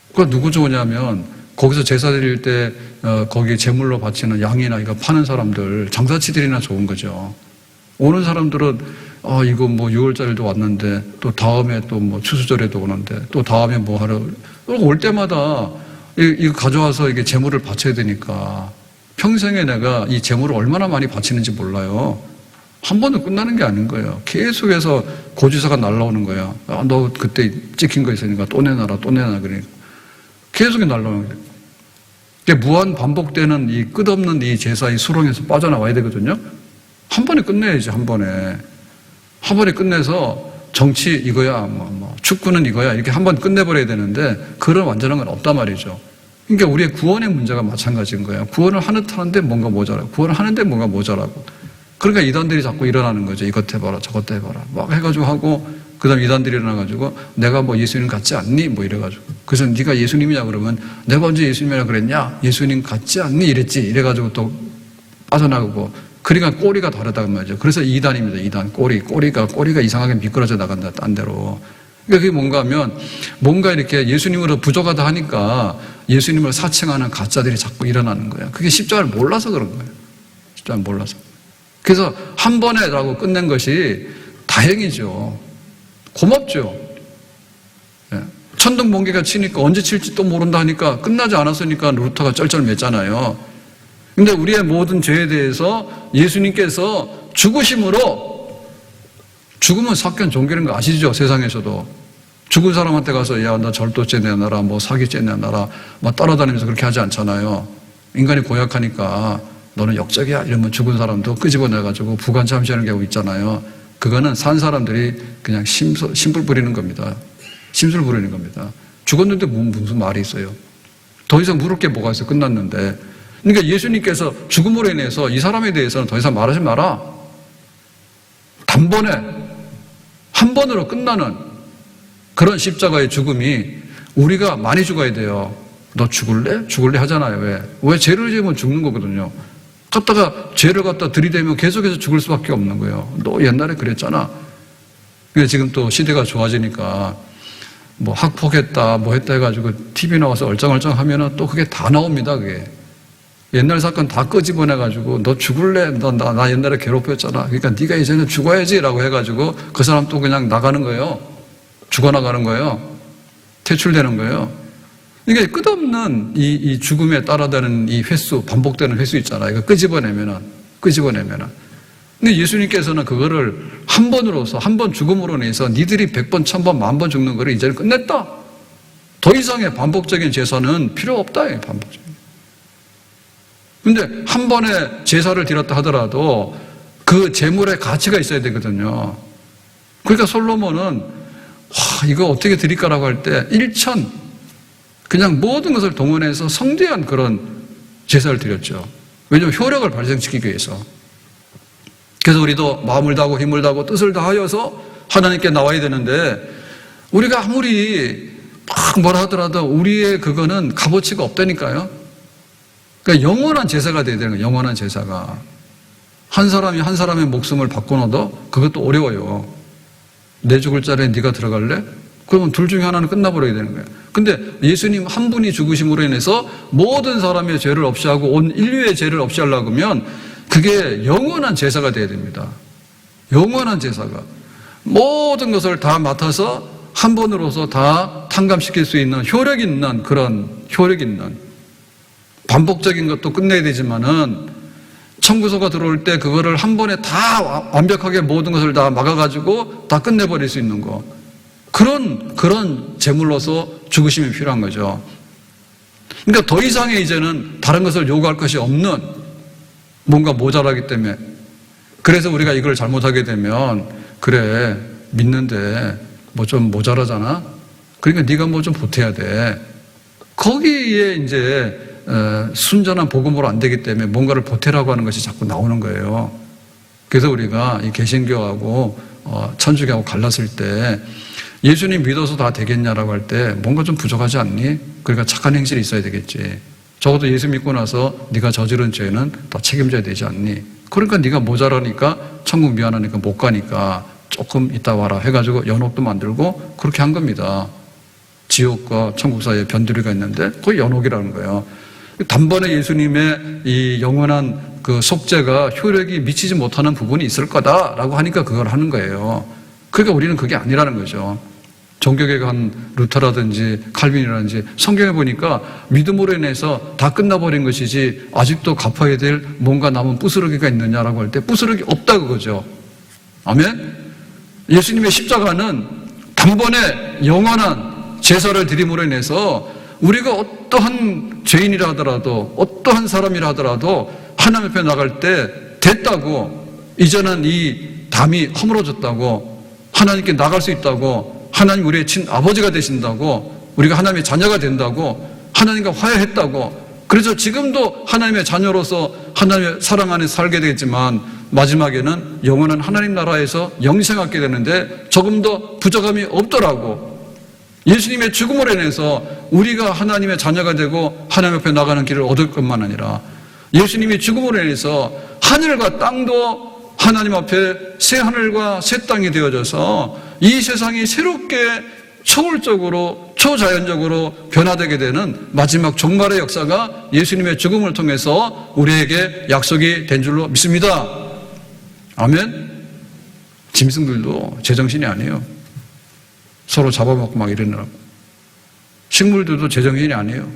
그거 누구 좋으냐면 거기서 제사 드릴 때 거기 제물로 바치는 양이나 이거 파는 사람들 장사치들이나 좋은 거죠. 오는 사람들은 이거 뭐 6월달에도 왔는데 또 다음에 또 뭐 추수절에도 오는데 또 다음에 뭐 하러 올 때마다 이거 가져와서 이게 제물을 바쳐야 되니까 평생에 내가 이 제물을 얼마나 많이 바치는지 몰라요. 한 번도 끝나는 게 아닌 거예요. 계속해서 고지서가 날라오는 거예요. 너 그때 찍힌 거 있으니까 또 내놔라, 또 내놔라. 그러니까 계속 날라오는 거예요. 무한 반복되는 이 끝없는 이 제사, 이 수렁에서 빠져나와야 되거든요. 한 번에 끝내야지, 한 번에. 한 번에 끝내서 정치 이거야, 축구는 이거야, 이렇게 한 번 끝내버려야 되는데 그런 완전한 건 없단 말이죠. 그러니까 우리의 구원의 문제가 마찬가지인 거예요. 구원을 하는데 뭔가 모자라고, 구원을 하는데 뭔가 모자라고. 그러니까 이단들이 자꾸 일어나는 거죠. 이것 해봐라, 저것 해봐라. 막 해가지고 하고, 그 다음 이단들이 일어나가지고, 내가 뭐 예수님 같지 않니? 뭐 이래가지고. 그래서 네가 예수님이냐 그러면, 내가 언제 예수님이라 그랬냐? 예수님 같지 않니? 이랬지. 이래가지고 또 빠져나가고. 그러니까 꼬리가 다르다고 말이죠. 그래서 이단입니다. 이단. 꼬리가 이상하게 미끄러져 나간다. 딴 데로. 그러니까 그게 뭔가 하면, 뭔가 이렇게 예수님으로 부족하다 하니까 예수님을 사칭하는 가짜들이 자꾸 일어나는 거예요. 그게 십자가를 몰라서 그런 거예요. 십자가를 몰라서. 그래서 한 번에라고 끝낸 것이 다행이죠. 고맙죠. 예. 천둥번개가 치니까 언제 칠지 또 모른다 하니까 끝나지 않았으니까 루터가 쩔쩔맸잖아요. 근데 우리의 모든 죄에 대해서 예수님께서 죽으심으로, 죽으면 사건 종결인 거 아시죠? 세상에서도. 죽은 사람한테 가서 야, 나 절도죄 내놔라, 뭐 사기죄 내놔라, 막 따라다니면서 그렇게 하지 않잖아요. 인간이 고약하니까 너는 역적이야 이러면 죽은 사람도 끄집어내가지고 부관 참시하는 경우 있잖아요. 그거는 산 사람들이 그냥 심술 부리는 겁니다. 심술 부리는 겁니다. 죽었는데 무슨 말이 있어요. 더 이상 물을 게 뭐가 있어요. 끝났는데. 그러니까 예수님께서 죽음으로 인해서 이 사람에 대해서는 더 이상 말하지 마라. 단번에 한 번으로 끝나는 그런 십자가의 죽음이 우리가 많이 죽어야 돼요. 너 죽을래? 죽을래 하잖아요. 왜 죄를 지으면 죽는 거거든요. 갖다가 죄를 갖다 들이대면 계속해서 죽을 수밖에 없는 거예요. 너 옛날에 그랬잖아. 근데 지금 또 시대가 좋아지니까 뭐 학폭했다 뭐 했다 해가지고 TV 나와서 얼짱얼짱 하면은 또 그게 다 나옵니다. 그게 옛날 사건 다 끄집어내가지고 너 죽을래? 나 옛날에 괴롭혔잖아. 그러니까 네가 이제는 죽어야지라고 해가지고 그 사람 또 그냥 나가는 거예요. 죽어나가는 거예요. 퇴출되는 거예요. 그러니까 끝없는 이 죽음에 따라다는 이 횟수, 반복되는 횟수 있잖아요. 이거 끄집어내면은. 근데 예수님께서는 그거를 한 번으로서, 한 번 죽음으로 인해서 니들이 100번, 1000번, 10,000번 죽는 거를 이제는 끝냈다. 더 이상의 반복적인 제사는 필요 없다. 반복적인. 근데 한 번에 제사를 드렸다 하더라도 그 제물에 가치가 있어야 되거든요. 그러니까 솔로몬은 이거 어떻게 드릴까라고 할 때 1천 그냥 모든 것을 동원해서 성대한 그런 제사를 드렸죠. 왜냐하면 효력을 발생시키기 위해서. 그래서 우리도 마음을 다하고 힘을 다하고 뜻을 다하여서 하나님께 나와야 되는데 우리가 아무리 막 뭐라 하더라도 우리의 그거는 값어치가 없다니까요. 그러니까 영원한 제사가 돼야 되는 거예요. 영원한 제사가. 한 사람이 한 사람의 목숨을 바꿔놓아도 그것도 어려워요. 내 죽을 자리에 네가 들어갈래? 그러면 둘 중에 하나는 끝나버려야 되는 거예요. 근데 예수님 한 분이 죽으심으로 인해서 모든 사람의 죄를 없이 하고 온 인류의 죄를 없이 하려고 하면 그게 영원한 제사가 돼야 됩니다. 영원한 제사가. 모든 것을 다 맡아서 한 번으로서 다 탕감시킬 수 있는 효력 있는 그런 효력 있는 반복적인 것도 끝내야 되지만은 청구서가 들어올 때 그거를 한 번에 다 완벽하게 모든 것을 다 막아가지고 다 끝내버릴 수 있는 거. 그런 제물로서 죽으심이 필요한 거죠. 그러니까 더 이상의 이제는 다른 것을 요구할 것이 없는 뭔가 모자라기 때문에 그래서 우리가 이걸 잘못하게 되면 그래 믿는데 뭐 좀 모자라잖아. 그러니까 네가 뭐 좀 보태야 돼. 거기에 이제 순전한 복음으로 안 되기 때문에 뭔가를 보태라고 하는 것이 자꾸 나오는 거예요. 그래서 우리가 이 개신교하고 천주교하고 갈랐을 때 예수님 믿어서 다 되겠냐라고 할 때 뭔가 좀 부족하지 않니? 그러니까 착한 행실이 있어야 되겠지. 적어도 예수 믿고 나서 네가 저지른 죄는 다 책임져야 되지 않니? 그러니까 네가 모자라니까 천국 미안하니까 못 가니까 조금 이따 와라 해가지고 연옥도 만들고 그렇게 한 겁니다. 지옥과 천국 사이에 변두리가 있는데 그게 연옥이라는 거예요. 단번에 예수님의 이 영원한 그 속죄가 효력이 미치지 못하는 부분이 있을 거다라고 하니까 그걸 하는 거예요. 그러니까 우리는 그게 아니라는 거죠. 종교계가 한 루터라든지 칼빈이라든지 성경에 보니까 믿음으로 인해서 다 끝나버린 것이지 아직도 갚아야 될 뭔가 남은 부스러기가 있느냐라고 할 때 부스러기 없다 그거죠. 아멘? 예수님의 십자가는 단번에 영원한 제사를 드림으로 인해서 우리가 어떠한 죄인이라 하더라도 어떠한 사람이라 하더라도 하나님 앞에 나갈 때 됐다고, 이제는 이 담이 허물어졌다고, 하나님께 나갈 수 있다고, 하나님 우리의 친아버지가 되신다고, 우리가 하나님의 자녀가 된다고, 하나님과 화해했다고, 그래서 지금도 하나님의 자녀로서 하나님의 사랑 안에 살게 되겠지만 마지막에는 영원한 하나님 나라에서 영생하게 되는데 조금 더 부족함이 없더라고. 예수님의 죽음으로 인해서 우리가 하나님의 자녀가 되고 하나님 앞에 나가는 길을 얻을 것만 아니라 예수님의 죽음으로 인해서 하늘과 땅도 하나님 앞에 새 하늘과 새 땅이 되어져서 이 세상이 새롭게 초월적으로 초자연적으로 변화되게 되는 마지막 종말의 역사가 예수님의 죽음을 통해서 우리에게 약속이 된 줄로 믿습니다. 아멘. 짐승들도 제정신이 아니에요. 서로 잡아먹고 막 이러느라고. 식물들도 제정신이 아니에요.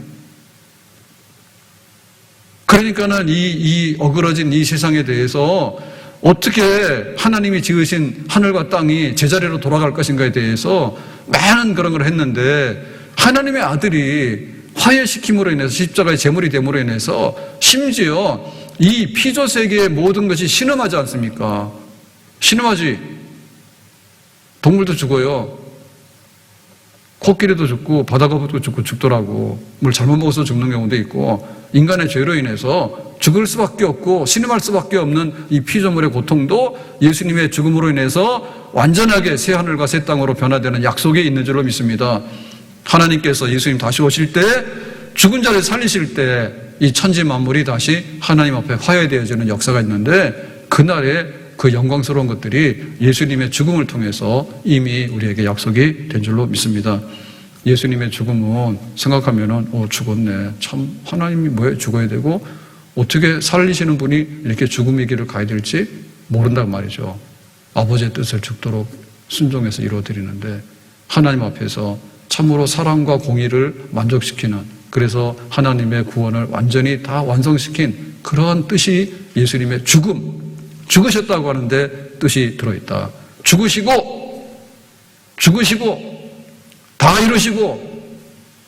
그러니까는 이 어그러진 이 세상에 대해서 어떻게 하나님이 지으신 하늘과 땅이 제자리로 돌아갈 것인가에 대해서 많은 그런 걸 했는데, 하나님의 아들이 화해시킴으로 인해서 십자가의 제물이 됨으로 인해서 심지어 이 피조 세계의 모든 것이 신음하지 않습니까? 신음하지. 동물도 죽어요. 코끼리도 죽고 바다거북도 죽고 죽더라고. 물 잘못 먹어서 죽는 경우도 있고, 인간의 죄로 인해서 죽을 수밖에 없고 신음할 수밖에 없는 이 피조물의 고통도 예수님의 죽음으로 인해서 완전하게 새 하늘과 새 땅으로 변화되는 약속이 있는 줄로 믿습니다. 하나님께서 예수님 다시 오실 때, 죽은 자를 살리실 때 이 천지 만물이 다시 하나님 앞에 화해되어지는 역사가 있는데, 그날에 그 영광스러운 것들이 예수님의 죽음을 통해서 이미 우리에게 약속이 된 줄로 믿습니다. 예수님의 죽음은 생각하면은 죽었네. 참 하나님이 왜 죽어야 되고 어떻게 살리시는 분이 이렇게 죽음의 길을 가야 될지 모른단 말이죠. 아버지의 뜻을 죽도록 순종해서 이루어드리는데, 하나님 앞에서 참으로 사랑과 공의를 만족시키는, 그래서 하나님의 구원을 완전히 다 완성시킨 그러한 뜻이 예수님의 죽음, 죽으셨다고 하는데 뜻이 들어있다. 죽으시고 다 이루시고